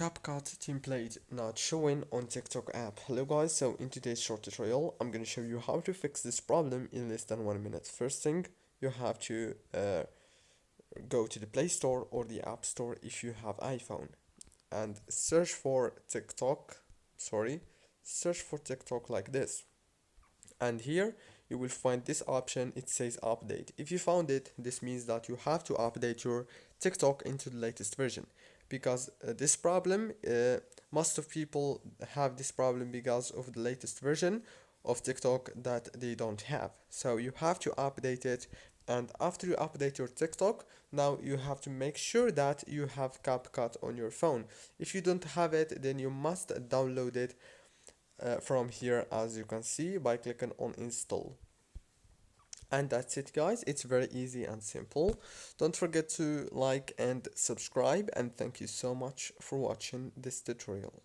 CapCut template not showing on TikTok app. Hello guys, so in today's short tutorial I'm going to show you how to fix this problem in less than 1 minute. First thing, you have to go to the Play Store or the App Store if you have iPhone and search for TikTok like this, and here you will find this option. It says update. If you found it, this means that you have to update your TikTok into the latest version, because this problem, most of people have this problem because of the latest version of TikTok that they don't have. So you have to update it, and after you update your TikTok, now you have to make sure that you have CapCut on your phone. If you don't have it, then you must download it from here, as you can see, by clicking on install. And that's it guys, it's very easy and simple. Don't forget to like and subscribe, and thank you so much for watching this tutorial.